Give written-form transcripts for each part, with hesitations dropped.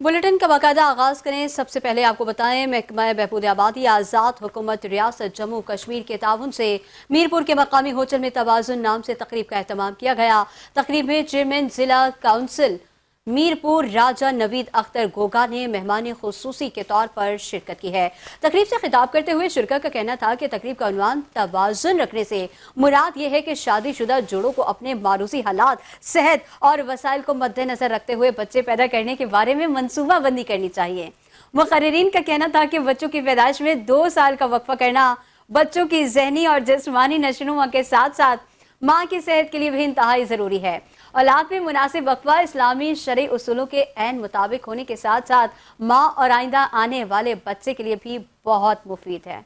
Bulletin का बाकायदा आगाज करें। सबसे पहले आपको बताएं, महकमा बहबूद आबादी आज़ाद हुकूमत रियासत जम्मू कश्मीर के ताउन से मीरपुर के मकामी होटल में तवाज़ुन नाम से तकरीब का एहतमाम किया गया। तकरीब में चेयरमैन जिला काउंसिल मीरपुर राजा नवीद अख्तर गोगा ने मेहमान खुसूसी के तौर पर शिरकत की है। तकरीब से खिताब करते हुए शिरकत का कहना था कि तकरीब का उन्वान तवाज़ुन रखने से मुराद ये है कि शादीशुदा जोड़ों को अपने मारूजी हालात, सेहत और वसाइल को मद्देनजर रखते हुए बच्चे पैदा करने के बारे में मनसूबाबंदी करनी चाहिए। मुकर्रिरीन का कहना था कि बच्चों की पैदाइश में 2 साल का वक्फा करना बच्चों की जहनी और जिस्मानी नशोनुमा के साथ साथ माँ की सेहत के लिए भी इंतहाई ज़रूरी है। औलाद में मुनासिब वक्फा इस्लामी शरई उसूलों के ऐन मुताबिक होने के साथ साथ माँ और आइंदा आने वाले बच्चे के लिए भी बहुत मुफीद है।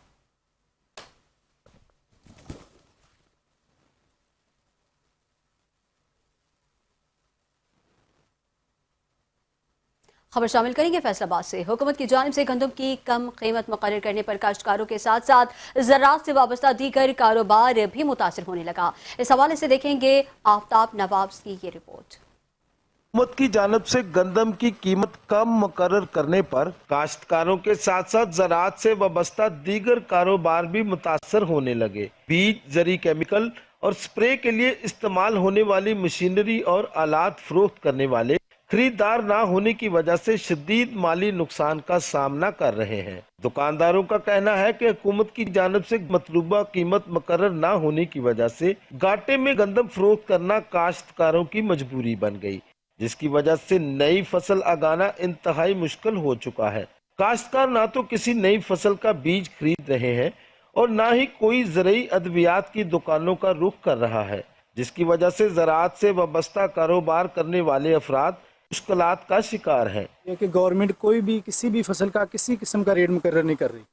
खबर शामिल करेंगे फैसलाबाद से। हुकूमत की जानिब से गंदम की कम कीमत मुकर्रर करने पर काश्तकारों के साथ साथ ज़राअत से वाबस्ता दीगर कारोबार भी मुतासिर होने लगा। इस हवाले से देखेंगे आफ्ताब नवाब की ये रिपोर्ट। हुकूमत की जानिब से गंदम की कीमत कम मुकर्रर करने पर काश्तकारों के साथ साथ ज़राअत से वाबस्ता दीगर कारोबार भी मुतासर होने लगे। बीज, जरी केमिकल और स्प्रे के लिए इस्तेमाल होने वाली मशीनरी और आलात फरोख्त करने वाले खरीदार ना होने की वजह से शदीद माली नुकसान का सामना कर रहे हैं। दुकानदारों का कहना है कि हुकूमत की जानिब से मतलूबा कीमत मुकर्रर ना होने की वजह से घाटे में गंदम फरोख्त करना काश्तकारों की मजबूरी बन गई, जिसकी वजह से नई फसल उगाना इंतहाई मुश्किल हो चुका है। काश्तकार ना तो किसी नई फसल का बीज खरीद रहे हैं और ना ही कोई ज़रूरी अद्वियात की दुकानों का रुख कर रहा है, जिसकी वजह से ज़राअत से वाबस्ता कारोबार करने वाले अफराद मुश्किलात का शिकार है। कि गवर्नमेंट कोई भी किसी भी फसल का किसी किस्म का रेट मुकर्रर नहीं कर रही।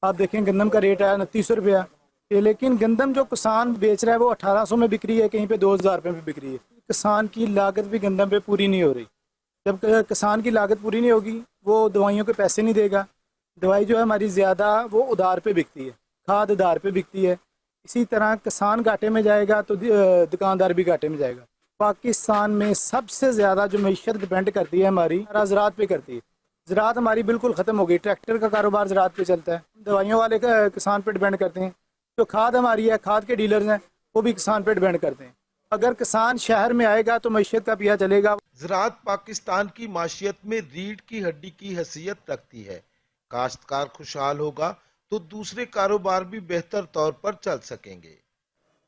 आप देखें गंदम का रेट है 2900 रुपया, लेकिन गंदम जो किसान बेच रहा है वो 1800 में बिक रही है, कहीं पे 2000 रुपये में बिक रही है। किसान की लागत भी गंदम पे पूरी नहीं हो रही। जब किसान की लागत पूरी नहीं होगी वो दवाइयों के पैसे नहीं देगा। दवाई जो है हमारी ज़्यादा वो उधार पे बिकती है, खाद उधार पे बिकती है। इसी तरह किसान घाटे में जाएगा तो दुकानदार भी घाटे में जाएगा। पाकिस्तान में सबसे ज़्यादा जो मईशत डिपेंड करती है हमारी ज़राअत पे करती है। ज़राअत हमारी बिल्कुल ख़त्म हो गई। ट्रैक्टर का कारोबार ज़राअत पे चलता है, दवाइयों वाले किसान पे डिपेंड करते हैं। जो खाद हमारी है, खाद के डीलर्स हैं वो भी किसान पे डिपेंड करते हैं। अगर किसान शहर में आएगा तो मईशत का पिया चलेगा। ज़राअत पाकिस्तान की माशियत में रीढ़ की हड्डी की हैसियत रखती है। काश्तकार खुशहाल होगा तो दूसरे कारोबार भी बेहतर तौर पर चल सकेंगे।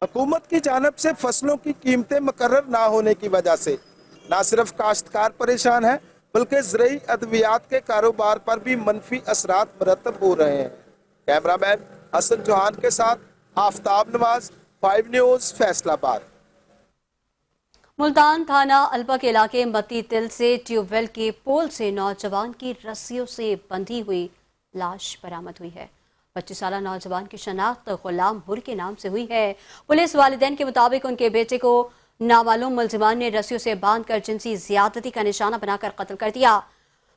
हुकूमत की जानिब से फसलों की कीमतें मुकर्रर ना होने की वजह से न सिर्फ काश्तकार परेशान है बल्कि ज़रूरी अद्वियात के कारोबार पर भी मनफी असरात मुरतब हो रहे हैं। कैमरामैन हसन चौहान के साथ आफ्ताब नवाज, 5 न्यूज़, फैसलाबाद। मुल्तान थाना अल्पा के इलाके मती तिल से ट्यूबवेल के पोल से नौजवान की रस्सियों से बंधी हुई लाश बरामद हुई है। 25 साला नौजवान की शनाख्त गुलाम हुर के नाम से हुई है। पुलिस वालिदैन के मुताबिक उनके बेटे को नामालूम मुलजिमान ने रस्सियों से बांधकर जिनसी ज्यादती का निशाना बनाकर कत्ल कर दिया।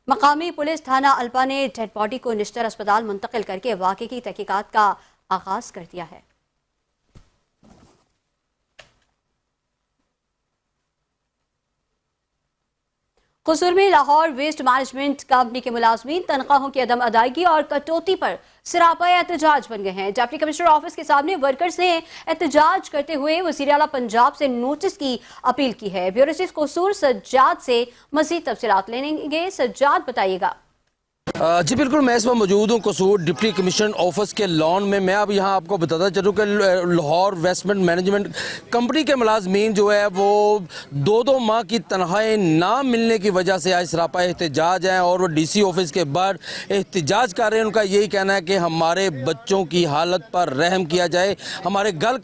मकामी पुलिस थाना अल्पा ने डेड बॉडी को निश्तर अस्पताल मुंतकिल करके वाक़े की तहकीकात का आगाज कर दिया है। कसूर में लाहौर वेस्ट मैनेजमेंट कंपनी के मुलाजमीन तनख्वाहों की अदम अदायगी और कटौती पर सरापा एहतजाज बन गए हैं। डिप्टी कमिश्नर ऑफिस के सामने वर्कर्स ने एहतजाज करते हुए वज़ीर आला पंजाब से नोटिस की अपील की है। ब्यूरो चीफ कसूर सज्जाद से मज़ीद तफसीलात लेंगे। सज्जाद, बताइएगा। जी बिल्कुल, मैं इस वक्त मौजूद हूँ कसूर डिप्टी कमिश्नर ऑफिस के लॉन में। मैं अब यहाँ आपको बताता चलूँ कि लाहौर इन्वेस्टमेंट मैनेजमेंट कंपनी के मुलाजमीन जो है वो 2-2 माह की तनख्वाहें ना मिलने की वजह से आज सरापा एहतजाज हैं और वो डीसी ऑफिस के बाहर एहतजाज कर रहे हैं। उनका यही कहना है कि हमारे बच्चों की हालत पर रहम किया जाए। हमारे घर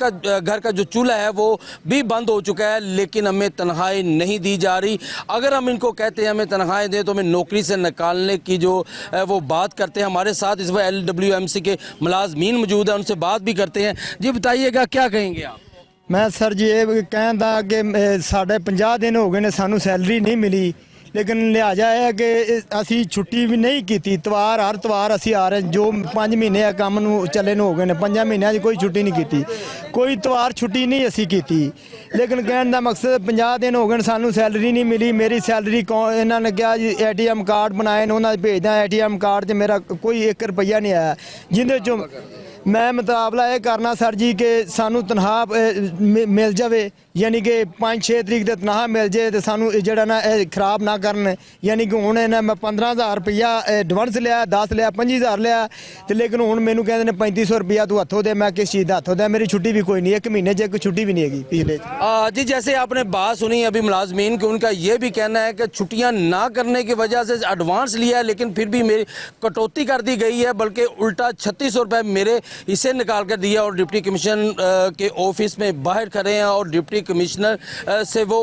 का जो चूल्हा है वो भी बंद हो चुका है, लेकिन हमें तनख्वाहें नहीं दी जा रही। अगर हम इनको कहते हैं हमें तनख्वाहें दें तो हमें नौकरी से निकालने की जो वो बात करते हैं। हमारे साथ इस वक्त LWMC के मुलाजमीन मौजूद हैं, उनसे बात भी करते हैं। जी बताइएगा, क्या कहेंगे आप? मैं सर जी ये कहता कि साढ़े 50 दिन हो गए ने सानू सैलरी नहीं मिली, लेकिन लिहाजा है कि ਅਸੀਂ ਛੁੱਟੀ ਵੀ ਨਹੀਂ ਕੀਤੀ। ਇਤਵਾਰ ਹਰ ਇਤਵਾਰ ਅਸੀਂ ਆ ਰਹੇ ਜੋ 5 ਮਹੀਨੇ ਆ ਕੰਮ ਨੂੰ ਚੱਲੇ ਨੂੰ ਹੋ ਗਏ ਨੇ, 5 ਮਹੀਨਿਆਂ 'ਚ ਕੋਈ ਛੁੱਟੀ ਨਹੀਂ ਕੀਤੀ, ਕੋਈ ਇਤਵਾਰ ਛੁੱਟੀ ਨਹੀਂ ਅਸੀਂ ਕੀਤੀ। ਲੇਕਿਨ ਕਹਿਣ ਦਾ ਮਕਸਦ 50 ਦਿਨ ਹੋ ਗਏ ਨੇ ਸਾਨੂੰ ਸੈਲਰੀ ਨਹੀਂ ਮਿਲੀ। ਮੇਰੀ ਸੈਲਰੀ ਇਹਨਾਂ ਨੇ ਕਿਹਾ ਜੀ ATM ਕਾਰਡ ਬਣਾਏ ਨੇ, ਉਹਨਾਂ 'ਚ ਭੇਜਦਾ। ATM ਕਾਰਡ 'ਚ ਮੇਰਾ ਕੋਈ 1 ਰੁਪਈਆ ਨਹੀਂ ਆਇਆ, ਜਿਹਦੇ 'ਚੋਂ ਮੈਂ ਮੁਤਾਬਲਾ ਇਹ ਕਰਨਾ ਸਰ ਜੀ ਕਿ ਸਾਨੂੰ ਤਨਖਾਹ ਮਿਲ ਜਾਵੇ, ਯਾਨੀ ਕਿ 5-6 ਤਰੀਕ ਦੇ ਤਨਖਾਹ ਮਿਲ ਜੇ ਤੇ ਸਾਨੂੰ ਜਿਹੜਾ ਨਾ ਇਹ ਖਰਾਬ ਨਾ ਕਰਨ। ਯਾਨੀ ਕਿ ਹੁਣ ਇਹਨਾਂ ਮੈਂ 15,000 ਰੁਪਈਆ ਐਡਵਾਂਸ ਲਿਆ, 10 ਲਿਆ, 25,000 ਲਿਆ ਤੇ ਲੇਕਿਨ ਹੁਣ ਮੈਨੂੰ ਕਹਿੰਦੇ ਨੇ 3500 ਰੁਪਈਆ ਤੂੰ ਹੱਥੋਂ ਦੇ। मैं किस चीज़ का हथों दे? मेरी छुट्टी भी कोई नहीं, 1 महीने से कोई छुट्टी भी नहीं हैगी पिछले। जी जैसे आपने बात सुनी अभी मुलाजमीन की, उनका ये भी कहना है कि छुट्टियां ना करने की वजह से एडवांस लिया है लेकिन फिर भी मेरी कटौती कर दी गई है, बल्कि उल्टा 3600 रुपये मेरे हिस्से निकाल कर दिया। और डिप्टी कमिश्नर के ऑफिस में बाहर खड़े हैं और डिप्टी कमिश्नर से वो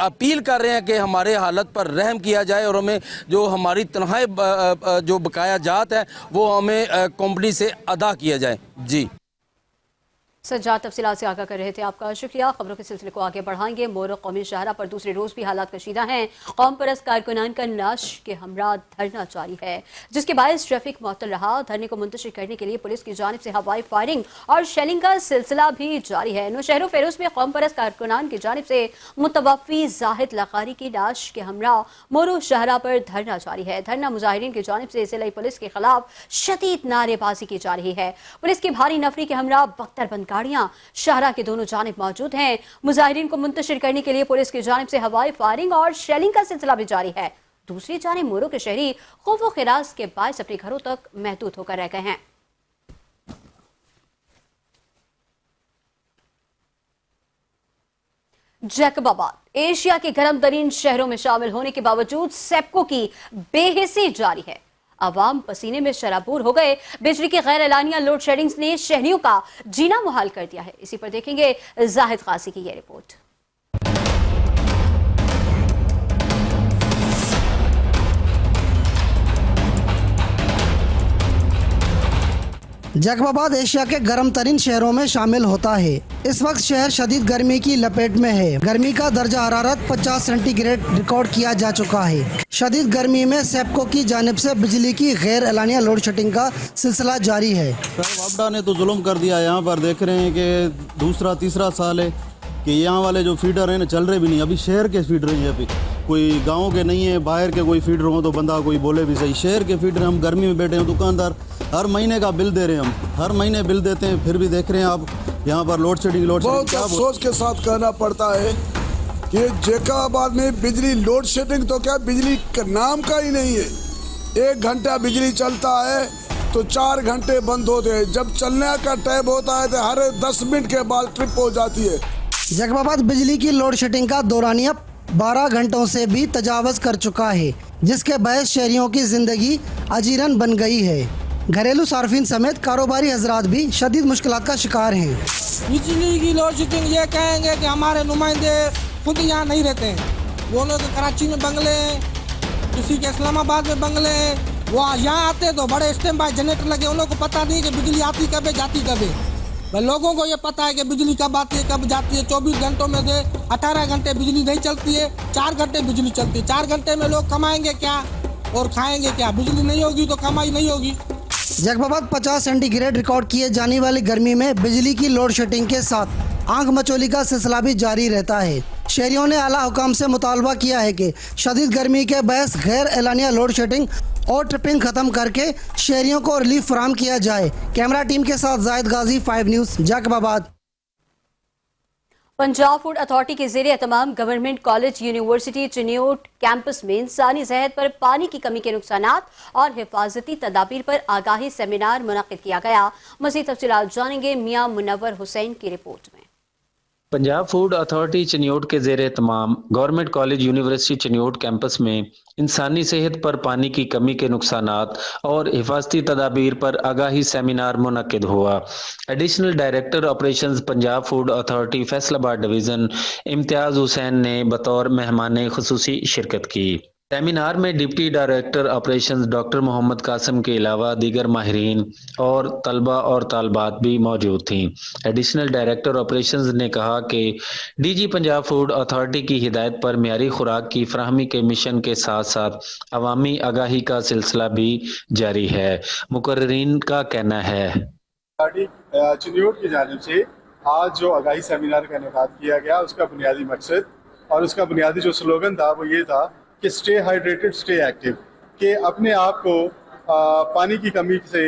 अपील कर रहे हैं कि हमारे हालत पर रहम किया जाए और हमें जो हमारी तनख्वाहें जो बकाया जात है वो हमें कंपनी से अदा किया जाए। जी सज्जाद तफसीलात से आगाह कर रहे थे, आपका शुक्रिया। खबरों के सिलसिले को आगे बढ़ाएंगे। मोर कौमी शहरा पर दूसरे रोज भी हालात कशीदा हैं। कौम परस्त कारकुनान का नाश के हमरा धरना जारी है, जिसके बायस ट्रैफिक मुअत्तल रहा। धरने को मुंतशिर करने के लिए पुलिस की जानिब से हवाई फायरिंग और शेलिंग का सिलसिला भी जारी है। नौशहरों फेरोज में कौम परस्त कारकुनान की जानिब से मुतवफ़ी जाहिद लखारी की नाश के हमरा मोर शहरा पर धरना जारी है। धरना मुजाहिरीन की जानिब से जिला पुलिस के खिलाफ शदीद नारेबाजी की जा रही है। पुलिस की भारी नफरी के हमरा बख्तर गाड़ियां शहरा के दोनों जानिब मौजूद हैं। मुजाहिरीन को मुंतशिर करने के लिए पुलिस की जानिब से हवाई फायरिंग और शेलिंग का सिलसिला भी जारी है। दूसरी जानिब मोरों के शहरी खौफ व खिरास के बायस अपने घरों तक महदूद होकर रह गए हैं। जैकबाबाद एशिया के गर्म तरीन शहरों में शामिल होने के बावजूद सेप्को की बेहिसी जारी है। आवाम पसीने में शराबूर हो गए। बिजली की गैर एलानिया लोड शेडिंग ने शहरियों का जीना मुहाल कर दिया है। इसी पर देखेंगे जाहिद कासी की यह रिपोर्ट। जैकबाबाद एशिया के गर्म तरीन शहरों में शामिल होता है। इस वक्त शहर शदीद गर्मी की लपेट में है। गर्मी का दर्जा हरारत 50 सेंटीग्रेड रिकॉर्ड किया जा चुका है। शदीद गर्मी में सेप्को की जानिब से बिजली की गैर एलानिया लोड शेडिंग का सिलसिला जारी है। वापडा ने तो जुल्म कर दिया। यहाँ पर देख रहे हैं कि दूसरा तीसरा साल है कि यहाँ वाले जो फीडर हैं ना चल रहे भी नहीं। अभी शहर के फीडर हैं, अभी कोई गांव के नहीं है। बाहर के कोई फीडर हो तो बंदा कोई बोले भी सही। शहर के फीडर हम गर्मी में बैठे हैं। दुकानदार हर महीने का बिल दे रहे हैं, हम हर महीने बिल देते हैं, फिर भी देख रहे हैं आप यहाँ पर लोड शेडिंग बहुत अफसोस के साथ कहना पड़ता है कि जैकबाबाद में बिजली लोड शेडिंग तो क्या बिजली का नाम का ही नहीं है। 1 घंटा बिजली चलता है तो 4 घंटे बंद होते हैं। जब चलने का टाइम होता है तो हर 10 मिनट के बाद ट्रिप हो जाती है। जैकबाबाद बिजली की लोड शेडिंग का दौरानिया 12 घंटों से भी तजावज़ कर चुका है, जिसके बायस शहरियों की जिंदगी अजीरन बन गई है। घरेलू सार्फिन समेत कारोबारी हजरात भी शदीद मुश्किलात का शिकार हैं। बिजली की लोड शेडिंग ये कहेंगे कि हमारे नुमाइंदे खुद यहाँ नहीं रहते हैं। वो लोग कराची में बंगले हैं, किसी के इस्लामाबाद में बंगले हैं। वो यहाँ आते हैं तो बड़े स्टैंड बाय जनरेटर लगे। उन लोगों को पता नहीं कि बिजली आती कब है जाती कब है। भाई लोगों को ये पता है कि बिजली कब आती है कब जाती है। 24 घंटों में से 18 घंटे बिजली नहीं चलती है, 4 घंटे बिजली चलती है। 4 घंटे में लोग कमाएंगे क्या और खाएंगे क्या? बिजली नहीं होगी तो कमाई नहीं होगी। जैकबाबाद 50 सेंटीग्रेड रिकॉर्ड किए जाने वाली गर्मी में बिजली की लोड शेडिंग के साथ आंख मचोली का सिलसिला भी जारी रहता है। शहरियों ने आला हुकाम से मुतालबा किया है कि शदीद गर्मी के बहस गैर एलानिया लोड शेडिंग और ट्रिपिंग खत्म करके शहरियों को रिलीफ फराहम किया जाए। कैमरा टीम के साथ Zahid Ghazi, 5 news, Jacobabad. Punjab food authority के ज़ेरे एहतमाम government college university Chiniot campus में इंसानी सेहत पर पानी की कमी के नुकसानात और हिफाजती तदाबीर पर आगाही सेमिनार मुनक्किद किया गया। मज़ीद तफसीलात जानेंगे मियां मुनव्वर हुसैन की रिपोर्ट में। पंजाब फूड अथॉरिटी चिन्योट के ज़ेरे एहतमाम government college university Chiniot campus में इंसानी सेहत पर पानी की कमी के नुकसानात और हिफाजती तदाबीर पर आगाही सेमिनार मुनक्किद हुआ। Additional director operations Punjab food authority Faisalabad division Imtiaz Hussain ने बतौर मेहमान खुसूसी शिरकत की। सेमिनार में deputy director operations doctor Mohammad Qasim के अलावा दीगर माहिरीन और तलबा और तालबात भी मौजूद थीं। एडिशनल डायरेक्टर ऑपरेशंस ने कहा कि डीजी पंजाब फूड अथॉरिटी की हिदायत पर मियारी खुराक की फराहमी के मिशन के साथ साथ अवामी आगाही का सिलसिला भी जारी है। मुकर्रीन का कहना है चिन्यूट की जानिब से आज जो आगाही सेमिनार का इनेकाद किया गया, उसका बुनियादी मकसद और उसका बुनियादी जो स्लोगन था वो ये था कि स्टे हाइड्रेटेड स्टे एक्टिव, कि अपने आप को पानी की कमी से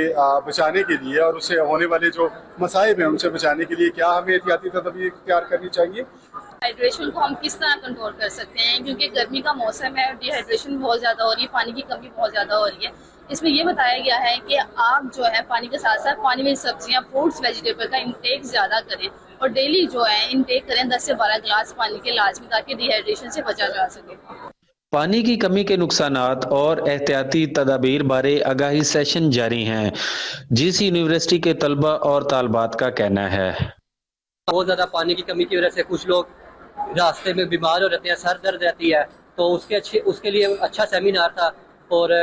बचाने के लिए और उससे होने वाले जो मसाइब हैं उनसे बचाने के लिए क्या हमें एहतियाती तदबीर इख्तियार करनी चाहिए। हाइड्रेशन को हम किस तरह कंट्रोल कर सकते हैं, क्योंकि गर्मी का मौसम है और डिहाइड्रेशन बहुत ज़्यादा हो रही है, पानी की कमी बहुत ज़्यादा हो रही है। इसमें ये बताया गया है कि आप जो है पानी के साथ साथ पानी में सब्जियां, फ्रूट्स, वेजिटेबल का इंटेक ज़्यादा करें और डेली जो है इंटेक करें 10 से 12 गिलास पानी के लाजमी, ताकि डिहाइड्रेशन से बचा जा सके। पानी की कमी के नुकसानात और एहतियाती तदाबीर बारे आगाही सेशन जारी हैं। जीसी यूनिवर्सिटी के तलबा और तालबात का कहना है बहुत ज़्यादा पानी की कमी की वजह से कुछ लोग रास्ते में बीमार हो जाते हैं, सर दर्द रहती है, तो उसके लिए अच्छा सेमिनार था और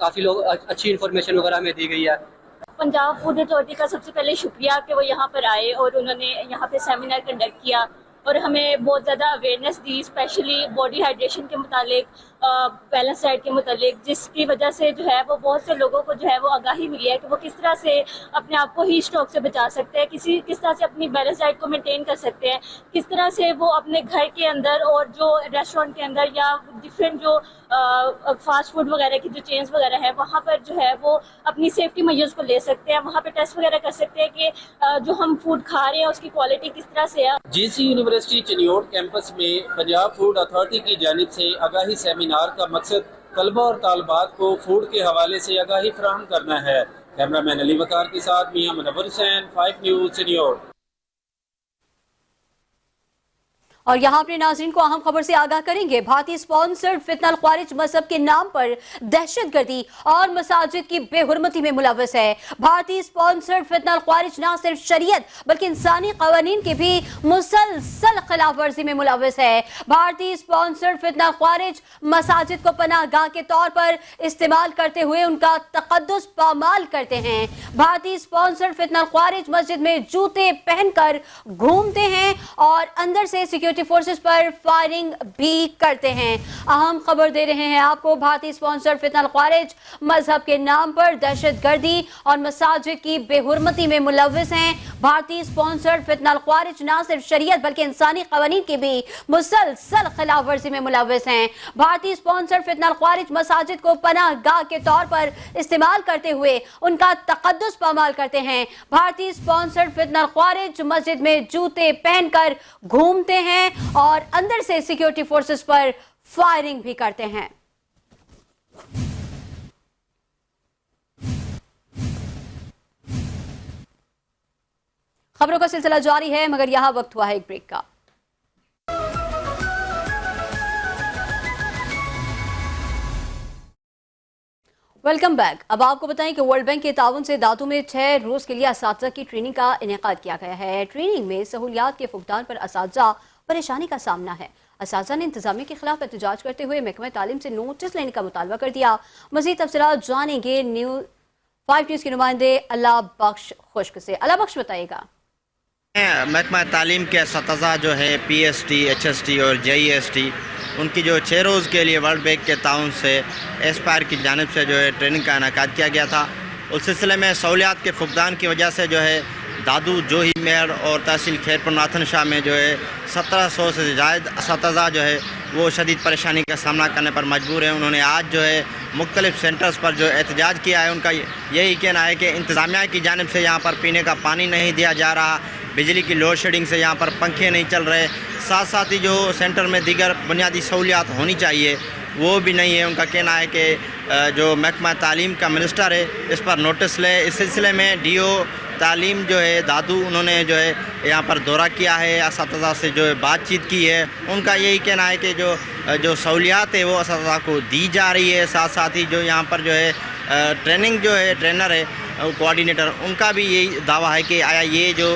काफ़ी लोग अच्छी इन्फॉर्मेशन वगैरह में दी गई है। पंजाब फूड अथॉरिटी का सबसे पहले शुक्रिया कि वो यहाँ पर आए और उन्होंने यहाँ पे सेमिनार कंडक्ट किया और हमें बहुत ज़्यादा अवेयरनेस दी, स्पेशली बॉडी हाइड्रेशन के मुतालिक, बैलेंस डाइट के मुतालिक, जिसकी वजह से जो है वो बहुत से लोगों को जो है वो आगाही मिली है कि वो किस तरह से अपने आप को हीट स्ट्रोक से बचा सकते हैं, किस तरह से अपनी बैलेंस डाइट को मेंटेन कर सकते हैं, किस तरह से वो अपने घर के अंदर और जो रेस्टोरेंट के अंदर या डिफरेंट जो फास्ट फूड वगैरह की जो चेन्स वगैरह है वहाँ पर जो है वो अपनी सेफ्टी मेजर्स को ले सकते हैं, वहाँ पर टेस्ट वगैरह कर सकते हैं कि जो हम फूड खा रहे हैं उसकी क्वालिटी किस तरह से है। जीसी यूनिवर्सिटी चिन्यूट कैंपस में पंजाब फूड अथॉरिटी की जानिब से आगाही सेमिनार का मकसद तलबा और तालबात को फूड के हवाले से आगाही फराहम करना है। कैमरामैन अली वकार के साथ मियां मुनव्वर हुसैन, 5 न्यूज़ चिन्यूट। और यहाँ अपने नाज़रीन को अहम खबर से आगाह करेंगे। भारतीय स्पॉन्सर्ड फितना ख्वारिज मजहब के नाम पर दहशतगर्दी और मसाजिद की बेहुरमती में मुलव्वस है। भारतीय स्पॉन्सर्ड फितना ख्वारिज न सिर्फ शरीयत बल्कि इंसानी कवानीन की भी मुसलसल खिलाफ वर्जी में मुलव्वस है। भारतीय स्पॉन्सर्ड फितना ख्वारिज मसाजिद को पनाहगाह के तौर पर इस्तेमाल करते हुए उनका तकद्दुस पामाल करते हैं। भारतीय स्पॉन्सर्ड फितना ख्वारिज मस्जिद में जूते पहनकर घूमते हैं और अंदर से सिक्योरिटी फोर्सेस पर फायरिंग भी करते हैं। अहम खबर दे रहे हैं आपको। भारतीय स्पॉन्सर्ड फितना ख्वारिज मजहब के नाम पर दहशतगर्दी और मसाजिद की बेहुरमती में मुलव्वस हैं। भारतीय स्पॉन्सर्ड फितना ख्वारिज न सिर्फ शरीयत बल्कि इंसानी कवानीन की भी मुसलसल खिलाफ वर्जी में मुलव्वस हैं। भारतीय स्पॉन्सर्ड फितना ख्वारिज मसाजिद को पनाहगाह के तौर पर इस्तेमाल करते हुए उनका तकद्दुस पामाल करते हैं। भारतीय स्पॉन्सर्ड फितना ख्वारिज मस्जिद में जूते पहनकर घूमते हैं और अंदर से सिक्योरिटी फोर्सेस पर फायरिंग भी करते हैं। खबरों का सिलसिला जारी है, मगर यहां वक्त हुआ है एक ब्रेक का। Welcome back. अब आपको बताएं कि वर्ल्ड बैंक के ताउन से दादू में 6 रोज के लिए असातिज़ा की ट्रेनिंग का इनेकाद किया गया है। ट्रेनिंग में सहूलियात के फुकदान पर असातिज़ा परेशानी का सामना है। असातिज़ा ने इंतजामिया के खिलाफ एहतजाज करते हुए महकमा तालीम से नोटिस लेने का मुतालबा कर दिया। मज़ीद तफसीलात जानेंगे 5 न्यूज़ के नुमाइंदे अल्लाह बख्श खुश्क से। अल्लाह बख्श बताइएगा। महकमा तालीम के असातिज़ा जो है PST, HST और JEST, उनकी जो 6 रोज़ के लिए वर्ल्ड बैंक के ताउन से एस्पायर की जानिब से जो है ट्रेनिंग का इनेकाद किया गया था। उस सिलसिले में सहूलियात के फुकदान की वजह से जो है दादू, जोही, मेयर और तहसील खैरपुर नाथन शाह में जो है 1700 से ज़ायद असातिज़ा जो है वो शदीद परेशानी का सामना करने पर मजबूर हैं। उन्होंने आज जो है मुख्तलिफ सेंटर्स पर जो एहतजाज किया है। उनका यही कहना है कि इंतज़ामिया की जानिब से यहाँ पर पीने का पानी नहीं दिया जा रहा, बिजली की लोड शेडिंग से यहाँ पर पंखे नहीं चल रहे, साथ साथ ही जो सेंटर में दीगर बुनियादी सहूलियात होनी चाहिए वो भी नहीं है। उनका कहना है कि जो महकमा तालीम का मिनिस्टर है इस पर नोटिस ले। इस सिलसिले में DO तालीम जो है दादू, उन्होंने जो है यहाँ पर दौरा किया है, असातिज़ा से जो है बातचीत की है। उनका यही कहना है कि जो सहूलियात है वो असातिज़ा को दी जा रही है। साथ साथ ही जो यहाँ पर जो है ट्रेनिंग जो है ट्रेनर है कोऑर्डिनेटर, उनका भी यही दावा है कि आया ये जो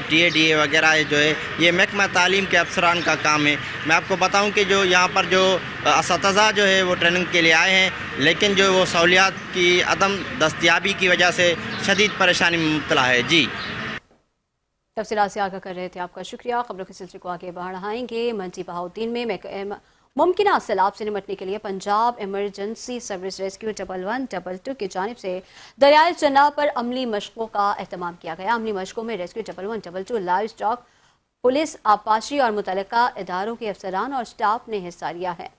TADA वगैरह जो है ये महकमा तालीम के अफसरान का काम है। मैं आपको बताऊं कि जो यहाँ पर जो असतज़ा जो है वो ट्रेनिंग के लिए आए हैं, लेकिन जो वो सहूलियात की अदम दस्तयाबी की वजह से शदीद परेशानी में मुब्तला है। जी, तफसीलात से आगाह कर रहे थे, आपका शुक्रिया। खबरों के सिलसिले को आगे बढ़ाएंगे। मंडी बहाउद्दीन में मुमकिन सैलाब से निपटने के लिए पंजाब इमरजेंसी सर्विस रेस्क्यू 1112 की जानिब से दरियाए चन्ना पर अमली मशकों का एहतमाम किया गया। अमली मशकों में रेस्क्यू 1112 लाइव स्टॉक, पुलिस, आबपाशी और मुतल्लिका इदारों के अफसरान और स्टाफ ने हिस्सा लिया है।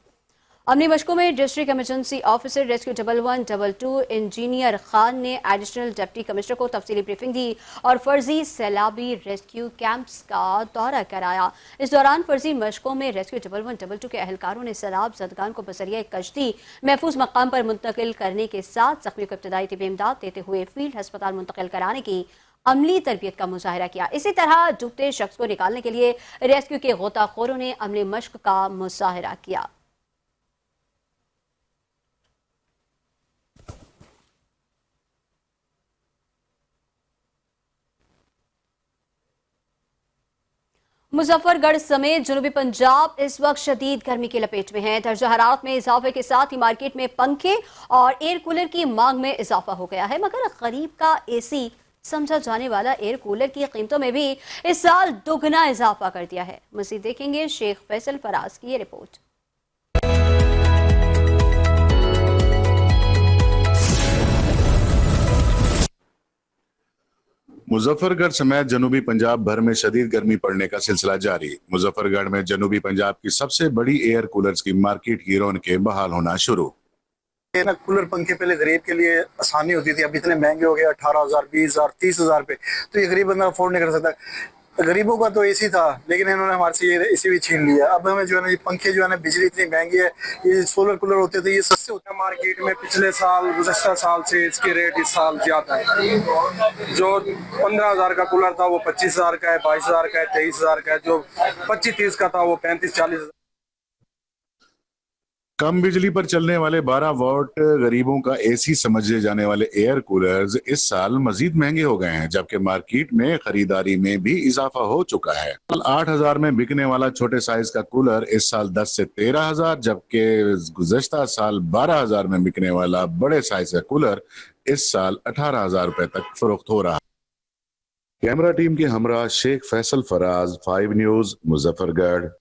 अमली मशकों में district emergency officer rescue 1112 engineer Khan ने एडिशनल डिप्टी कमिश्नर को तफसीली ब्रीफिंग दी और फर्जी सैलाबी रेस्क्यू कैंप्स का दौरा कराया। इस दौरान फर्जी मशकों में रेस्क्यू 1112 के एहलकारों ने सैलाब ज़दगान को बसरिया एक कश्ती महफूज मकाम पर मुंतकिल करने के साथ ज़ख्मियों को इब्तदाई तिबी इमदाद देते हुए फील्ड अस्पताल मुंतकिल कराने की अमली तरबियत का मुजाहिरा किया। इसी तरह डूबते शख्स को निकालने के लिए रेस्क्यू के गोताखोरों ने अमली मश्क का मुजाहिरा किया। मुजफ्फरगढ़ समेत जनूबी पंजाब इस वक्त शदीद गर्मी की लपेट में है। दर्जा हरारत में इजाफे के साथ ही मार्केट में पंखे और एयर कूलर की मांग में इजाफा हो गया है, मगर गरीब का AC समझा जाने वाला एयर कूलर की कीमतों में भी इस साल दुगना इजाफा कर दिया है। मज़ीद देखेंगे शेख फैसल फराज की ये रिपोर्ट। मुजफ्फरगढ़ समेत जनूबी पंजाब भर में शदीद गर्मी पड़ने का सिलसिला जारी। मुजफ्फरगढ़ में जनूबी पंजाब की सबसे बड़ी एयर कूलर्स की मार्केट की रौनकें बहाल होना शुरू। कूलर पंखे पहले गरीब के लिए आसानी होती थी, अब इतने महंगे हो गए 18,000, 20,000, 30,000 पे, तो ये गरीब बंदा अफोर्ड नहीं कर सकता। गरीबों का तो AC था, लेकिन इन्होंने हमारे से ये AC भी छीन लिया। अब हमें जो है ना ये पंखे जो है ना, बिजली इतनी महंगी है, ये सोलर कूलर होते थे ये सस्ते होते हैं मार्केट में। पिछले साल गुज़श्ता साल से इसके रेट इस साल ज्यादा है। जो 15,000 का कूलर था वो 25,000 का है, 22,000 का है, 23,000 का है। जो 25-30 का था वो 35-40,000। कम बिजली पर चलने वाले 12 वॉट गरीबों का AC समझे जाने वाले एयर कूलर्स इस साल मजीद महंगे हो गए हैं, जबकि मार्केट में खरीदारी में भी इजाफा हो चुका है। 8,000 में बिकने वाला छोटे साइज का कूलर इस साल 10 से 13,000, जबकि गुज़श्ता साल 12,000 में बिकने वाला बड़े साइज का कूलर इस साल 18,000 रुपए तक फरोख्त हो रहा। कैमरा टीम के हमरा शेख फैसल फराज, 5 न्यूज, मुजफ्फरगढ़।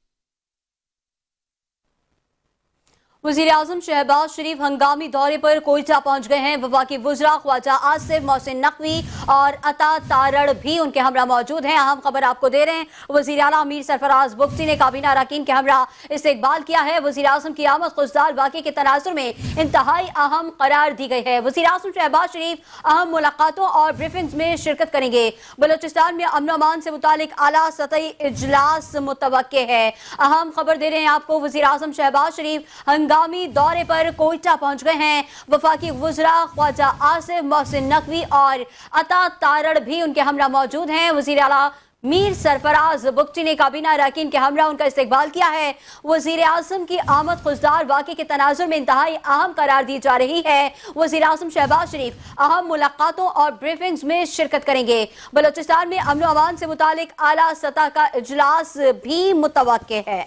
वज़ीर आज़म शहबाज शरीफ हंगामी दौरे पर कोयटा पहुंच गए हैं। वफाकी वज़रा ख्वाजा आसिफ मोहसिन नकवी और अता तारड़ भी उनके हमरा मौजूद हैं। अहम खबर आपको दे रहे हैं, वज़ीर आला मीर सरफराज बुख्ती ने काबीना अरकान के हमरा इस्तकबाल किया है। वज़ीर आज़म की आमद खुशदार वाक़े के तनाजुर में इंतहाई अहम करार दी गई है। वज़ीर आज़म शहबाज शरीफ अहम मुलाकातों और ब्रीफिंग्स में शिरकत करेंगे। बलोचिस्तान में अमन अमान से मुतालिक आला सतही इजलास मुतवक्के है। अहम खबर दे रहे हैं आपको, वज़ीर आज़म शहबाज शरीफ हंगामी दौरे पर कोयटा पहुंच गए हैं। वफाकी वज़रा ख्वाजा आसिफ मोहसिन नकवी और अता तारड़ भी उनके हमरा मौजूद हैं। वज़ीर आला मीर सरफराज बुख्ती ने काबीना अरकान के हमरा उनका इस्तकबाल किया है। वज़ीर आज़म की आमद खुशदार वाक़े के तनाजुर में इंतहाई अहम करार दी जा रही है। वज़ीर आज़म शहबाज शरीफ अहम मुलाकातों और ब्रीफिंग्स में शिरकत करेंगे। बलोचिस्तान में अमन अमान से मुतालिक आला सतह का इजलास भी मुतवक्के है।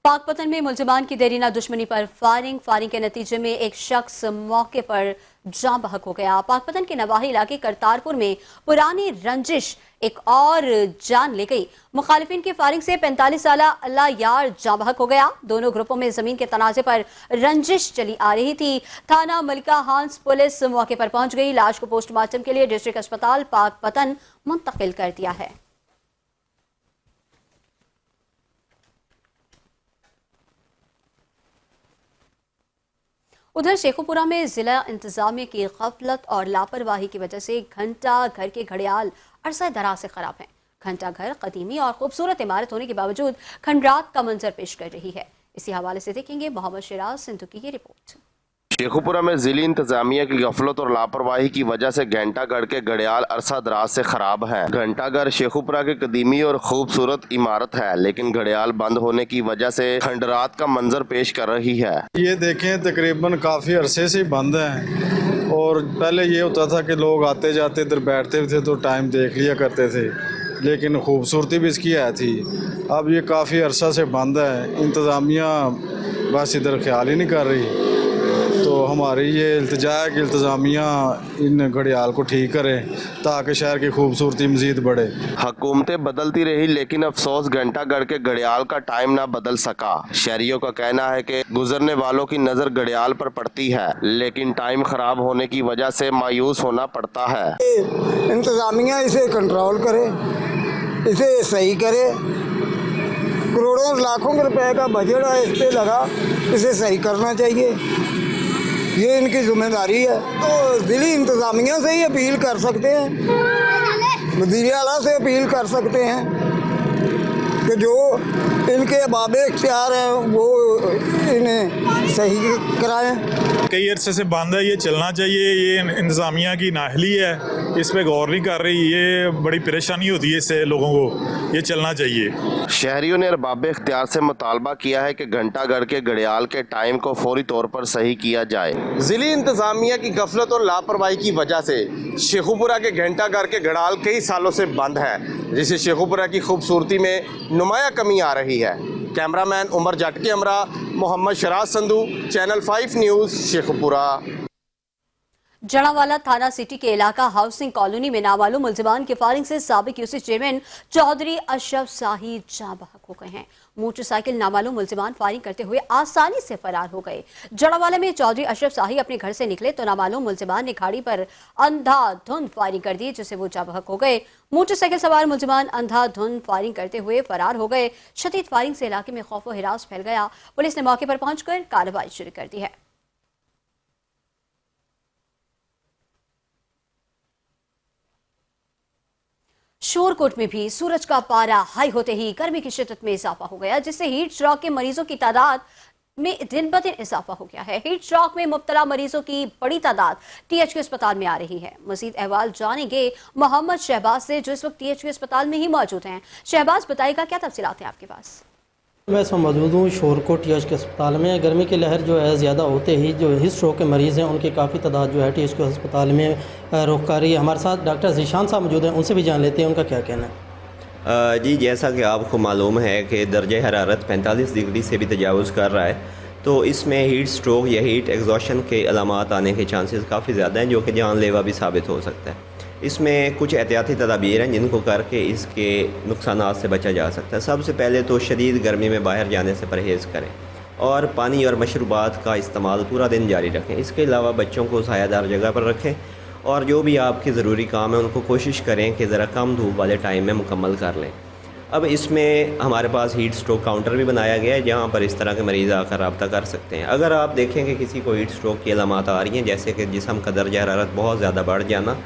पाकपतन में मुलजमान की देरीना दुश्मनी पर फायरिंग के नतीजे में एक शख्स मौके पर जान बहक हो गया। पाकपतन के नवाही इलाके करतारपुर में पुरानी रंजिश एक और जान ले गई। मुखालिफिन की फायरिंग से 45 साला अल्लाह यार जान बहक हो गया। दोनों ग्रुपों में जमीन के तनाजे पर रंजिश चली आ रही थी। थाना मलिका हांस पुलिस मौके पर पहुंच गई। लाश को पोस्टमार्टम के लिए डिस्ट्रिक्ट अस्पताल पाकपतन मुंतकिल कर दिया है। उधर शेखुपुरा में जिला इंतजामिया की गफलत और लापरवाही की वजह से घंटा घर के घड़ियाल अरसा दराज से खराब हैं। घंटा घर कदीमी और खूबसूरत इमारत होने के बावजूद खंडरात का मंजर पेश कर रही है। इसी हवाले से देखेंगे मोहम्मद शिराज सिंधु की ये रिपोर्ट। शेखुपुरा में जिली इंतजामिया की गफलत और लापरवाही की वजह से घंटागढ़ के गड़ियाल अरसा दराज से खराब है। घंटागढ़ शेखुपुरा की कदीमी और खूबसूरत इमारत है, लेकिन घड़ियाल बंद होने की वजह से खंडरात का मंजर पेश कर रही है। ये देखें तकरीबन काफ़ी अरसे से बंद है और पहले ये होता था कि लोग आते जाते इधर बैठते थे तो टाइम देख लिया करते थे, लेकिन खूबसूरती भी इसकी है थी। अब ये काफ़ी अरसा से बंद है, इंतज़ामिया बस इधर ख्याल ही नहीं कर रही। तो हमारी ये इल्तिजा है कि इंतज़ामिया इन घड़ियाल को ठीक करे ताकि शहर की खूबसूरती मज़ीद बढ़े। हुकूमतें बदलती रही, लेकिन अफसोस घंटागढ़ के घड़ियाल का टाइम ना बदल सका। शहरियों का कहना है कि गुजरने वालों की नज़र घड़ियाल पर पड़ती है, लेकिन टाइम खराब होने की वजह से मायूस होना पड़ता है। इंतज़ामिया इसे कंट्रोल करे, इसे सही करे। करोड़ों लाखों रुपए का बजट है इस पे लगा, इसे सही करना चाहिए, ये इनकी जिम्मेदारी है। तो दिल्ली इंतज़ामिया से ही अपील कर सकते हैं, वज़ीर आला से अपील कर सकते हैं कि जो इनके बाबे इख्तियार हैं वो इन्हें सही कराएं। कई अरसे से बंद है, ये चलना चाहिए। ये इंतज़ामिया की नाहली है, इस पे गौर नहीं कर रही, ये बड़ी परेशानी होती है इससे लोगों को, ये चलना चाहिए। शहरियों ने अरबाब इख्तियार से मुतालबा किया है कि घंटागढ़ के घड़ियाल के टाइम को फौरी तौर पर सही किया जाए। जिली इंतज़ामिया की गफलत और लापरवाही की वजह से शेखुपुरा के घंटागढ़ के घड़ियाल कई सालों से बंद है, जिससे शेखुपुरा की खूबसूरती में नुमाया कमी आ रही है। कैमरामैन उमर जट के हमरा, मोहम्मद शराज संधू, चैनल 5 न्यूज़, शेखुपुरा। जड़ावाला थाना सिटी के इलाका हाउसिंग कॉलोनी में नामालूम मुलजिमान की फायरिंग से साबिक यूसी चेयरमैन चौधरी अशरफ शाही जाँ बहक हो गए हैं। मोटरसाइकिल नामालूम मुलजिमान फायरिंग करते हुए आसानी से फरार हो गए। जड़ावाला में चौधरी अशरफ शाही अपने घर से निकले तो नामालूम मुलजिमान ने गाड़ी पर अंधाधुंध फायरिंग कर दी, जिससे वो जाँ बहक हो गए। मोटरसाइकिल सवार मुलजिमान अंधाधुंध फायरिंग करते हुए फरार हो गए। शदीद फायरिंग से इलाके में खौफ व हिरास फैल गया। पुलिस ने मौके पर पहुंचकर कार्रवाई शुरू कर दी है। शोरकोट में भी सूरज का पारा हाई होते ही गर्मी की शिद्दत में इजाफा हो गया, जिससे हीट स्ट्रोक के मरीजों की तादाद में दिन ब दिन इजाफा हो गया है। हीट स्ट्रोक में मुब्तला मरीजों की बड़ी तादाद THQ अस्पताल में आ रही है। मजीद अहवाल जानेंगे मोहम्मद शहबाज से, जो इस वक्त THQ अस्पताल में ही मौजूद हैं। शहबाज, बताइएगा क्या तफसीलात हैं आपके पास? मैं इस मौजूद हूँ शोरकोट THQ अस्पताल में। गर्मी की लहर जो है ज़्यादा होते ही जो हीट स्ट्रोक के मरीज़ हैं उनकी काफ़ी तादाद जो है THQ अस्पताल में रुख कर रही है। हमारे साथ डॉक्टर ज़ीशान साहब मौजूद हैं, उनसे भी जान लेते हैं उनका क्या कहना है। जी, जैसा कि आपको मालूम है कि दर्जे हरारत 45 डिग्री से भी तजावुज़ कर रहा है, तो इसमें हीट स्ट्रोक या हीट एग्जॉशन के अलामात आने के चांसेस काफ़ी ज़्यादा हैं, जो कि जानलेवा भी साबित हो सकता है। इसमें कुछ एहतियाती तदाबीर हैं जिनको करके इसके नुकसानात से बचा जा सकता है। सबसे पहले तो शदीद गर्मी में बाहर जाने से परहेज़ करें और पानी और मशरूबात का इस्तेमाल पूरा दिन जारी रखें। इसके अलावा बच्चों को सायादार जगह पर रखें और जो भी आपके ज़रूरी काम है उनको कोशिश करें कि ज़रा कम धूप वाले टाइम में मुकम्मल कर लें। अब इसमें हमारे पास हीट स्ट्रोक काउंटर भी बनाया गया है, जहाँ पर इस तरह के मरीज़ आकर रब्ता कर सकते हैं। अगर आप देखें कि किसी को हीट स्ट्रोक की अलामात आ रही हैं, जैसे कि जिस्म का दर्जा हरारत बहुत ज़्यादा बढ़ जाना,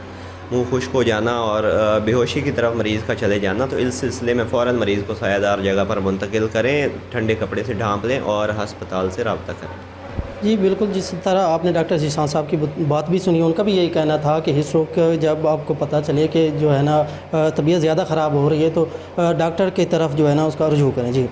मुंह खुश्क हो जाना और बेहोशी की तरफ मरीज़ का चले जाना, तो इस सिलसिले में फ़ौरन मरीज़ को सायादार जगह पर मुंतकिल करें, ठंडे कपड़े से ढांप लें और हस्पताल से रब्ता करें। जी बिल्कुल, जिस तरह आपने डॉक्टर ज़ीशान साहब की बात भी सुनी, उनका भी यही कहना था कि हीट स्ट्रोक जब आपको पता चले कि जो है ना तबीयत ज़्यादा ख़राब हो रही है तो डॉक्टर की तरफ जो है ना उसका रुजू करें। जी,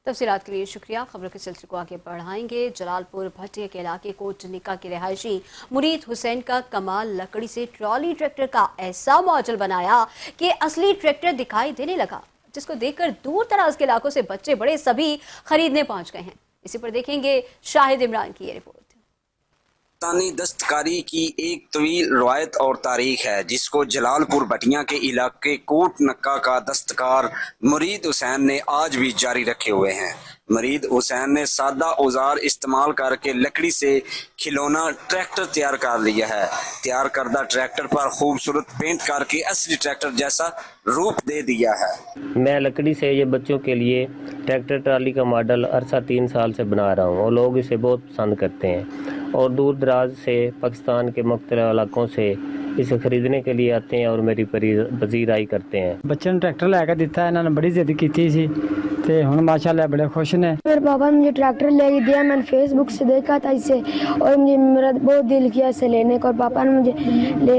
तफसीलात के लिए शुक्रिया। खबरों के सिलसिले को आगे बढ़ाएंगे। जलालपुर भट्टिया के इलाके कोट निका के रहायशी मुरीद हुसैन का कमाल लकड़ी से ट्रॉली ट्रैक्टर का ऐसा मॉडल बनाया कि असली ट्रैक्टर दिखाई देने लगा, जिसको देखकर दूर दराज के इलाकों से बच्चे बड़े सभी खरीदने पहुंच गए हैं। इसी पर देखेंगे शाहिद इमरान की ये रिपोर्ट। पाकिस्तानी दस्तकारी की एक तवील रवायत और तारीख है, जिसको जलालपुर भटिया के इलाके कोट नक्का का दस्तकार मुरीद हुसैन ने आज भी जारी रखे हुए हैं। मुरीद हुसैन ने सादा औजार इस्तेमाल करके लकड़ी से खिलौना ट्रैक्टर तैयार कर लिया है। तैयार करदा ट्रैक्टर पर खूबसूरत पेंट करके असली ट्रैक्टर जैसा रूप दे दिया है। मैं लकड़ी से ये बच्चों के लिए ट्रैक्टर ट्राली का मॉडल अरसा 3 साल से बना रहा हूँ और लोग इसे बहुत पसंद करते हैं और दूर दराज से पाकिस्तान के मुख्तलिफ इलाकों से इसे खरीदने के लिए आते हैं और मेरी पजीराई करते हैं। बच्चे ने ट्रैक्टर लैके दिता है, इन्होंने बड़ी जिद की सी ते हुन माशाल्लाह बड़े खुश ने। मेरे पापा ने मुझे ट्रैक्टर ले दिया, मैंने फेसबुक से देखा था इसे और मुझे मेरा बहुत दिल किया इसे लेने का और पापा ने मुझे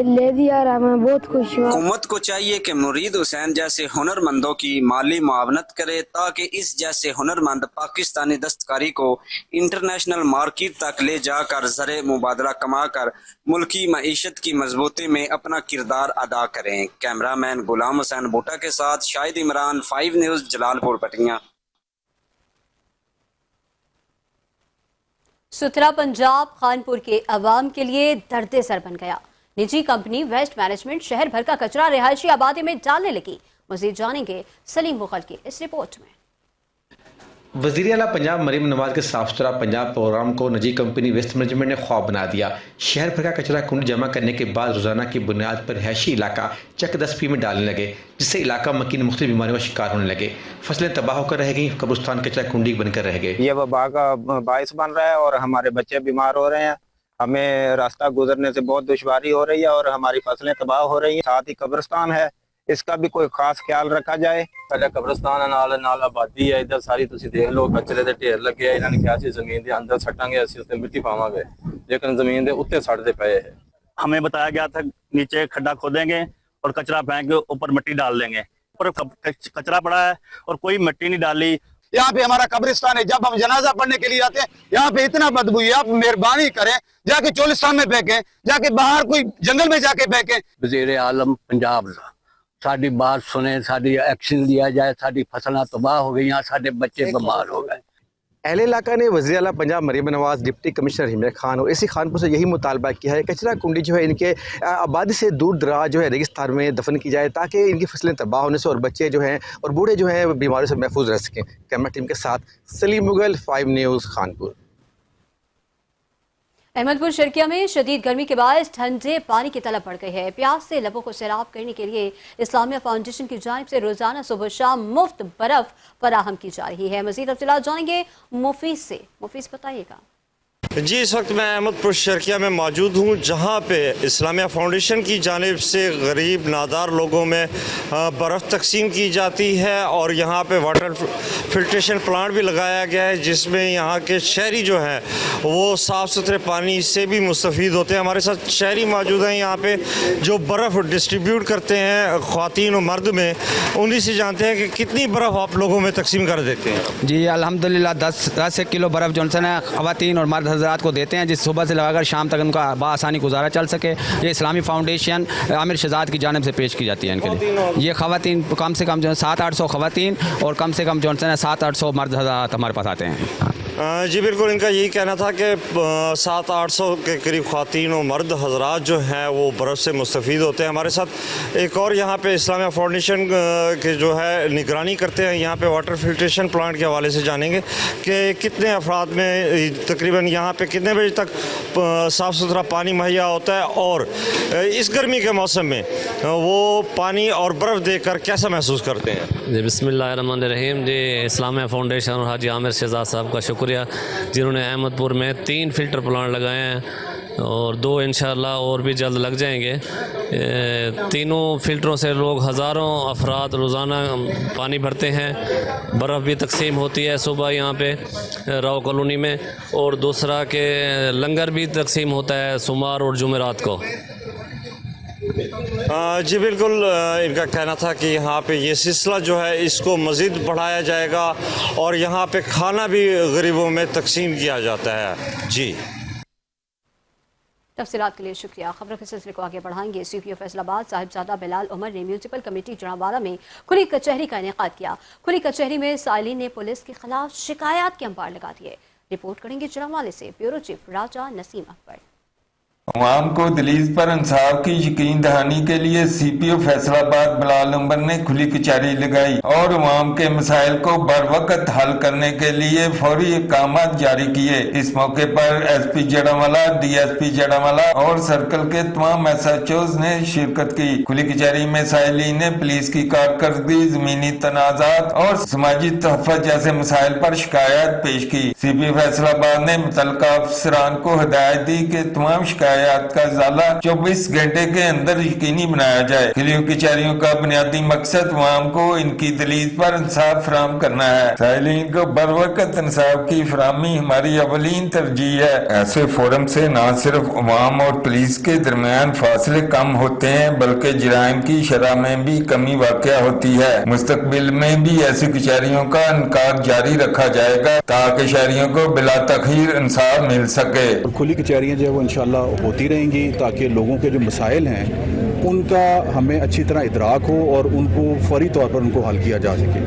ले दिया और मैं बहुत खुश हूँ। हुकूमत को चाहिए कि मुरीद हुसैन जैसे हुनरमंदों की माली मुआवनत करे ताकि इस जैसे हुनरमंद पाकिस्तानी दस्तकारी को इंटरनेशनल मार्केट तक ले जाकर ज़रे मुबादला कमाकर मुल्की मईशत की मजबूती में अपना किरदार अदा करें। कैमरामैन गुलाम हुसैन बूटा के साथ शाहिद इमरान, 5 न्यूज़, जलालपुर पटियाला। सुथरा पंजाब खानपुर के अवाम के लिए दर्द सर बन गया। निजी कंपनी वेस्ट मैनेजमेंट शहर भर का कचरा रिहायशी आबादी में डालने लगी। मजीद जानेंगे सलीम मुगल की इस रिपोर्ट में। वज़ीर आला पंजाब मरीम नवाज के साफ सुथरा पंजाब प्रोग्राम को निजी कंपनी वेस्ट मैनेजमेंट ने ख्वाब बना दिया। शहर भर का कचरा कुंड जमा करने के बाद रोजाना की बुनियाद पर रिहायशी इलाका चकदस्ती में डालने लगे, जिससे इलाका मकीन मुख्तलिफ बीमारियों का शिकार होने लगे। फसलें तबाह होकर रह गई, कब्रिस्तान कचरा कुंडी बनकर रह गए। ये वबा का बायस बन रहा है और हमारे बच्चे बीमार हो रहे हैं। हमें रास्ता गुजरने से बहुत दुश्वारी हो रही है और हमारी फसलें तबाह हो रही हैं। साथ ही कब्रिस्तान है, इसका भी कोई खास ख्याल रखा जाए। साडा कब्रिस्तान है, नाल आबादी है, इधर सारी तुसीं देख लो कचरे दे ढेर लगे। इन्होंने कहा सी जमीन के अंदर सटांगे, असीं उत्ते मिट्टी पावांगे, लेकिन जमीन के उत्ते सड़ते पे है। हमें बताया गया था नीचे खड्डा खोदेंगे और कचरा फेंक के ऊपर मिट्टी डाल देंगे। ऊपर कचरा पड़ा है और कोई मिट्टी नहीं डाली। यहाँ पे हमारा कब्रिस्तान है, जब हम जनाजा पढ़ने के लिए जाते हैं यहाँ पे इतना बदबू है। आप मेहरबानी करें, जाके चोलिस्तान में फेंकें, जाके बाहर कोई जंगल में जाके फेंकें। वज़ीर आलम पंजाब साडी बात सुने, साडी एक्शन लिया जाए। साडी फसलें तबाह हो गई, साडे बच्चे बीमार हो गए। अहले इलाका ने वज़ीर आला पंजाब मरीम नवाज, डिप्टी कमिश्नर हिमर खान और इसी खानपुर से यही मुतालबा किया है कचरा कुंडी जो है इनके आबादी से दूर दराज जो है रेगिस्तान में दफन की जाए, ताकि इनकी फसलें तबाह होने से और बच्चे जो हैं और बूढ़े जो हैं बीमारियों से महफूज रह सकें। कैमरा टीम के साथ सलीम मुगल, 5 न्यूज़, खानपुर। अहमदपुर शर्किया में शदीद गर्मी के बायस ठंडे पानी की तलब बढ़ गई है। प्यास से लबों को सैराब करने के लिए इस्लामिया फाउंडेशन की जानिब से रोजाना सुबह शाम मुफ्त बर्फ फराहम की जा रही है। मजीद तफसीलात जानेंगे मुफीस से। मुफीस बताइएगा। जी, इस वक्त मैं अहमदपुर शर्किया में मौजूद हूँ, जहाँ पे इस्लामिया फाउंडेशन की जानिब से गरीब नादार लोगों में बर्फ़ तकसीम की जाती है और यहाँ पे वाटर फिल्ट्रेशन प्लांट भी लगाया गया है, जिसमें यहाँ के शहरी जो हैं वो साफ़ सुथरे पानी से भी मुस्तफ़ीद होते हैं। हमारे साथ शहरी मौजूद हैं यहाँ पे जो बर्फ़ डिस्ट्रीब्यूट करते हैं ख़वातीन और मर्द में। उन्हीं से जानते हैं कि कितनी बर्फ़ आप लोगों में तकसीम कर देते हैं। जी अल्हम्दुलिल्लाह 10 किलो बर्फ़ जो है ख़वातीन और मर्द हज़रात को देते हैं, जिस सुबह से लगाकर शाम तक उनका बासानी गुजारा चल सके। ये इस्लामी फाउंडेशन आमिर शहजाद की जानिब से पेश की जाती है इनके लिए। ये ख़वातीन कम से कम जो है 700-800 ख़वातीन और कम से कम जो है 700-800 मर्द हज़रात हमारे पास आते हैं। जी बिल्कुल, इनका यही कहना था कि 700-800 के करीब ख़वातीन और मर्द हज़रात जो हैं वो बर्फ़ से मुस्तफ़ीद होते हैं। हमारे साथ एक और यहाँ पे इस्लामिया फाउंडेशन के जो है निगरानी करते हैं यहाँ पे वाटर फिल्ट्रेशन प्लांट के हवाले से जानेंगे कि कितने अफराद में तकरीबन यहाँ पे कितने बजे तक साफ़ सुथरा पानी मुहैया होता है और इस गर्मी के मौसम में वो पानी और बर्फ़ देखकर कैसा महसूस करते हैं। जी बिस्मिल्लाहिर्रहमानिर्रहीम। जी इस्लामिया फाउंडेशन और हाजी आमिर शहजाद साहब का शुक्रिया, जिन्होंने अहमदपुर में 3 फ़िल्टर प्लांट लगाए हैं और 2 इंशाअल्लाह और भी जल्द लग जाएंगे। तीनों फ़िल्टरों से लोग हज़ारों अफराद रोज़ाना पानी भरते हैं। बर्फ़ भी तकसीम होती है सुबह यहाँ पे राव कॉलोनी में, और दूसरा के लंगर भी तकसीम होता है सोमवार और जुमेरात को। जी बिल्कुल, इनका कहना था कि यहाँ पे ये सिलसिला जो है इसको मज़ीद बढ़ाया जाएगा और यहाँ पे खाना भी गरीबों में तकसीम किया जाता है। जी तफसीलात के लिए शुक्रिया। खबरों के सिलसिले को आगे बढ़ाएंगे। CPO फैसलाबाद साहिबजादा बिलाल उमर ने म्यूनसिपल कमेटी जनावाला में खुली कचहरी का इनेकाद किया। खुली कचहरी में साइलिन ने पुलिस के खिलाफ शिकायत के अंबार लगा दिए। रिपोर्ट करेंगे जनावाले से ब्यूरो चीफ राजा नसीम अकबर। अवाम को दलील पर इंसाफ की यकीन दहानी के लिए CPO फैसलाबाद बिलाल उमर ने खुली कचहरी लगाई और अवाम के मसाइल को बर वक्त हल करने के लिए फौरी इक़दामात जारी किए। इस मौके पर SP जड़ावाला, DSP जड़ावाला और सर्कल के तमाम SHOs ने शिरकत की। खुली कचहरी में साइलिन ने पुलिस की कारकर्दगी, जमीनी तनाज़ात और समाजी तहफ़्फ़ुज़ जैसे मसाइल पर शिकायत पेश की। CPO फैसलाबाद ने मुतल्लिका अफसरान को हिदायत दी कि तमाम शिकायत वाकयात का इजाला 24 घंटे के अंदर यकीनी बनाया जाए। खिलियों कचहरियों का बुनियादी मकसद अवाम को इनकी दलील पर इंसाफ फराहम करना है। साइलिन को बर वक्त इंसाफ की फराहमी हमारी अवलीन तरजीह है। ऐसे फोरम से न सिर्फ अवाम और पुलिस के दरमियान फासले कम होते हैं बल्कि जराइम की शरह में भी कमी वाक़या होती है। मुस्तकबिल में भी ऐसी कचहरियों का इनकाद जारी रखा जाएगा ताकि शहरियों को बिला तखीर इंसाफ मिल सके। खुली कचहरियाँ जो है वो इंशाल्लाह होती रहेंगी ताकि लोगों के जो मसाइल हैं उनका हमें अच्छी तरह इदराक हो और उनको फौरी तौर पर उनको हल किया जा सके।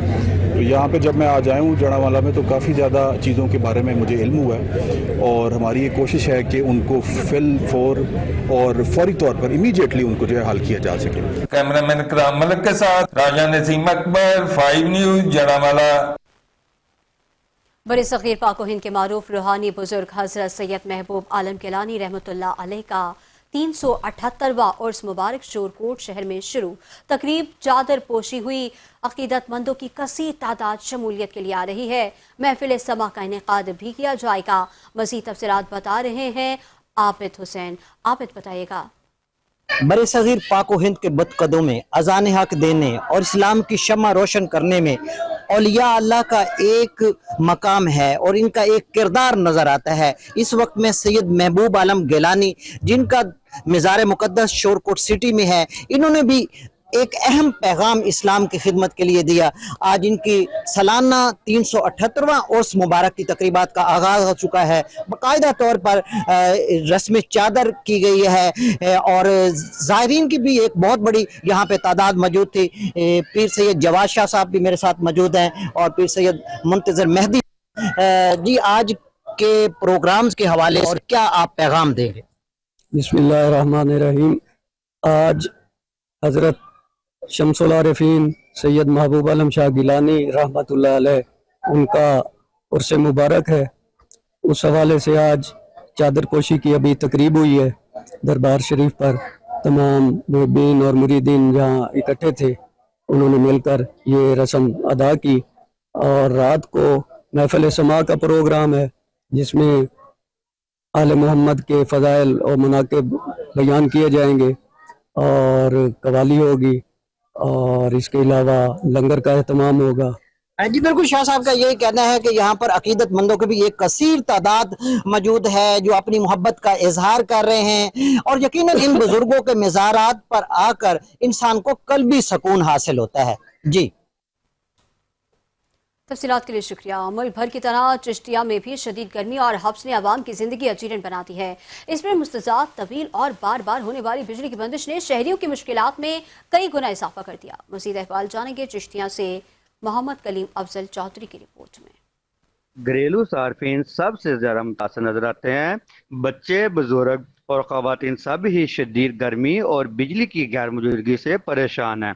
तो यहाँ पे जब मैं आज आया हूँ जड़ावाला में तो काफ़ी ज़्यादा चीज़ों के बारे में मुझे इल्म हुआ है और हमारी ये कोशिश है कि उनको और फौरी तौर पर इमीडिएटली उनको जो है हल किया जा सके। कैमरामैन कराम मलिक के साथ राजा नसीम अकबर, 5 न्यूज़, जड़ावाला। बड़े सग़ीर पाक हिंद के मारूफ रूहानी बुजुर्ग हजरत सैयद महबूब आलम गिलानी रहमतुल्लाह अलैह का 378वां उर्स मुबारक शोरकोट शहर में शुरू। तकरीब चादर पोशी हुई, अकीदतमंदों की कसीर तादाद शमूलियत के लिए आ रही है। महफिल समा का इनेकाद भी किया जाएगा। मज़ीद तफसीलात बता रहे हैं आबिद हुसैन। आबिद बताइएगा। बड़े सग़ीर पाक हिंद के बदकदों में अजान हक देने और इस्लाम की शम्मा रोशन करने में औलिया अल्लाह का एक मकाम है और इनका एक किरदार नजर आता है। इस वक्त में सैयद महबूब आलम गिलानी जिनका मज़ार मुक़द्दस शोरकोट सिटी में है, इन्होंने भी एक अहम पैगाम इस्लाम की खिदमत के लिए दिया। आज इनकी सालाना 378वां उर्स मुबारक की तकरीबात का आगाज़ हो चुका है। बाकायदा तौर पर रस्म चादर की गई है और ज़ायरीन की भी एक बहुत बड़ी यहाँ पे तादाद मौजूद थी। पीर सैयद जवाद शाह साहब भी मेरे साथ मौजूद हैं और पीर सैयद मुंतज़र मेहदी जी। आज के प्रोग्राम्स के हवाले और क्या आप पैगाम देंगे? बिस्मिल्लाहिर्रहमानिर्रहीम। आज हज़रत शम्सुल आरिफीन सैयद महबूब आलम शाह गिलानी रहमतुल्लाह अलैह उनका उर्स मुबारक है। उस हवाले से आज चादर पोशी की अभी तकरीब हुई है दरबार शरीफ पर। तमाम मुहिब्बीन और मुरीदीन जहाँ इकट्ठे थे उन्होंने मिलकर ये रस्म अदा की और रात को महफिल समा का प्रोग्राम है जिसमें आले मोहम्मद के फ़ज़ाइल और मनाक़िब बयान किए जाएंगे और कवाली होगी और इसके अलावा लंगर का एहतमाम होगा। जी बिल्कुल, शाह साहब का यही कहना है कि यहाँ पर अकीदतमंदों की भी एक कसीर तादाद मौजूद है जो अपनी मोहब्बत का इजहार कर रहे हैं और यकीनन इन बुजुर्गों के मज़ारात पर आकर इंसान को कल्बी सुकून हासिल होता है। जी तफसीलात के लिए शुक्रिया। मुल्क भर की तरह चिश्तिया में भी शदीद गर्मी और हब्स ने आवाम की जिंदगी अजीरन बना दी है। इसमें मुस्तज़ाद तवील और बार बार होने वाली बिजली की बंदिश ने शहरियों की मुश्किलात में कई गुना इजाफा कर दिया। मज़ीद अहवाल जानेंगे चिश्तिया से मोहम्मद कलीम अफजल चौधरी की रिपोर्ट में। घरेलू सार्फिन सबसे ज़्यादा मुतासर नजर आते हैं। बच्चे, बुजुर्ग और ख़वातीन सब ही शदीद गर्मी और बिजली की गैर मौजूदगी से परेशान हैं।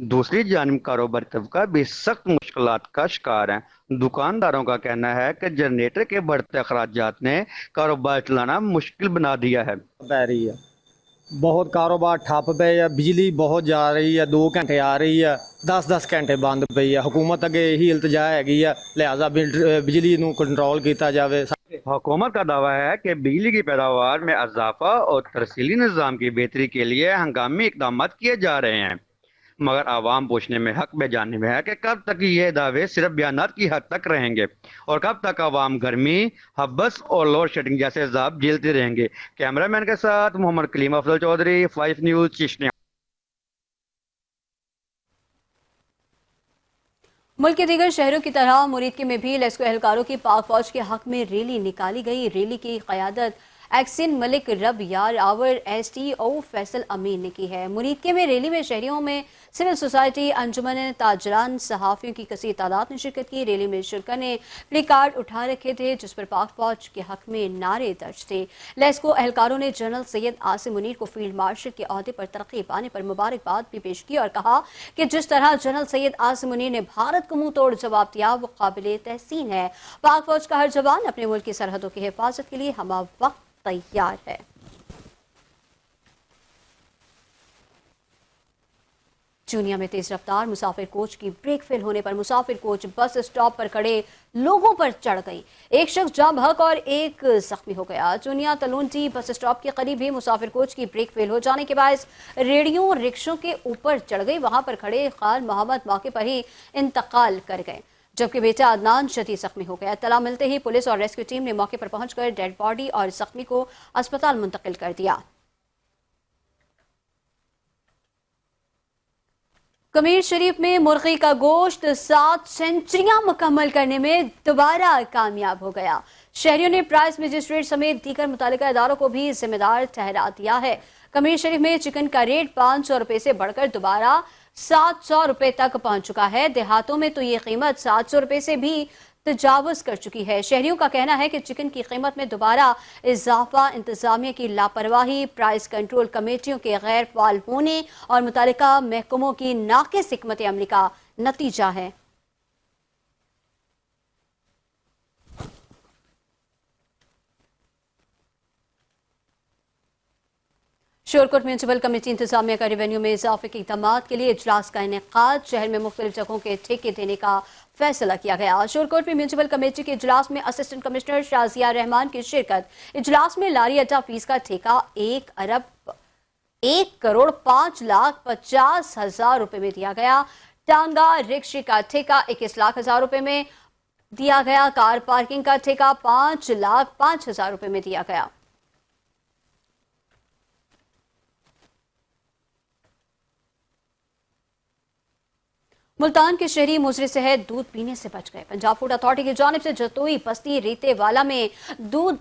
दूसरी जानिब कारोबारी तबका भी सख्त मुश्किलात का शिकार है। दुकानदारों का कहना है कि जनरेटर के बढ़ते अखराजात ने कारोबार चलाना मुश्किल बना दिया है। बहुत कारोबार ठप पे है, बिजली बहुत जा रही है, 2 घंटे आ रही है, 10-10 घंटे बंद पई है। हुकूमत अगे यही इल्तजा हैगी है लिहाजा बिजली नूं कंट्रोल किया जाए। हुकूमत का दावा है कि बिजली की पैदावार में इजाफा और तरसीली निज़ाम की बेहतरी के लिए हंगामी इकदाम किए जा रहे हैं, मगर आवाम पूछने में हक बेजाने में है कि कब तक ये दावे सिर्फ बयानात की हद तक रहेंगे और कब तक आवाम गर्मी, हब्स और लोड शेडिंग जैसे अज़ाब झेलते रहेंगे। कैमरामैन के साथ मोहम्मद कलीम अफजल चौधरी, 5 न्यूज़, चिश्तिया। मुल्क के दीगर शहरों की तरह मुरीद में भी लेस्को एहलकारों की पाक फौज के हक में रैली निकाली गई। रैली की क़यादत एक्सिन मलिक रब यार आवर STO फैसल अमीन ने की है। मुरीद में रैली में शहरियों में सिविल सोसाइटी, अंजुमन ताजरान, सहाफ़ियों की कसीर तादाद ने शिरकत की। रैली में शिरका ने प्ले कार्ड उठा रखे थे जिस पर पाक फौज के हक में नारे दर्ज थे। लेस्को एहलकारों ने जनरल सैयद आसिम मुनीर को फील्ड मार्शल के अहदे पर तरक्की पाने पर मुबारकबाद भी पेश की और कहा कि जिस तरह जनरल सैयद आसिम मुनीर ने भारत को मुंह तोड़ जवाब दिया वो काबिल तहसीन है। पाक फौज का हर जवान अपने मुल्क की सरहदों की हिफाजत के लिए हमा वक्त तैयार है। चूनिया में तेज रफ्तार मुसाफिर कोच की ब्रेक फेल होने पर मुसाफिर कोच बस स्टॉप पर खड़े लोगों पर चढ़ गई। एक शख्स जाम बहक और एक जख्मी हो गया। चूनिया तलूंटी बस स्टॉप के करीब ही मुसाफिर कोच की ब्रेक फेल हो जाने के बाद रेडियो रिक्शों के ऊपर चढ़ गई। वहां पर खड़े खान मोहम्मद मौके पर ही इंतकाल कर गए, जबकि बेटा अदनान शदीद जख्मी हो गया। तला मिलते ही पुलिस और रेस्क्यू टीम ने मौके पर पहुंचकर डेड बॉडी और जख्मी को अस्पताल मुंतकिल कर दिया। कमीर शरीफ में मुर्गी का गोश्त 7 सेंचुरियां मुकम्मल करने में दोबारा कामयाब हो गया। शहरियों ने प्राइस मजिस्ट्रेट समेत दीगर मुतालिका इदारों को भी जिम्मेदार ठहरा दिया है। कमीर शरीफ में चिकन का रेट 500 रुपए से बढ़कर दोबारा 700 रुपए तक पहुंच चुका है। देहातों में तो ये कीमत 700 रुपए से भी तजावुज कर चुकी है। शहरियों का कहना है कि चिकन की कीमत में दोबारा इजाफा इंतजामिया की लापरवाही, प्राइस कंट्रोल कमेटियों के गैर फाल होने और मुतालिका महकमों की नाकिस हिकमत अमली का नतीजा है। शोरकोट म्यूनसिपल कमेटी इंतजामिया का रेवेन्यू में इजाफे के इक़दाम के लिए इजलास का इनेकाद। शहर में मुख्तलिफ जगहों के ठेके देने का फैसला किया गया। शोरकोट में म्यूनसिपल कमेटी के इजलास में असिस्टेंट कमिश्नर शाजिया रहमान की शिरकत। इजलास में लारी अड्डा फीस का ठेका 1,01,05,50,000 रुपए में दिया गया। टांगा रिक्शे का ठेका 21,00,000 रुपए में दिया गया। कार पार्किंग का ठेका 5,05,000 रुपए में दिया गया। मुल्तान के शहरी मुजरे सेहत दूध पीने से बच गए। पंजाब फूड अथॉरिटी की जानिब से जतोई बस्ती रेतेवाला में दूध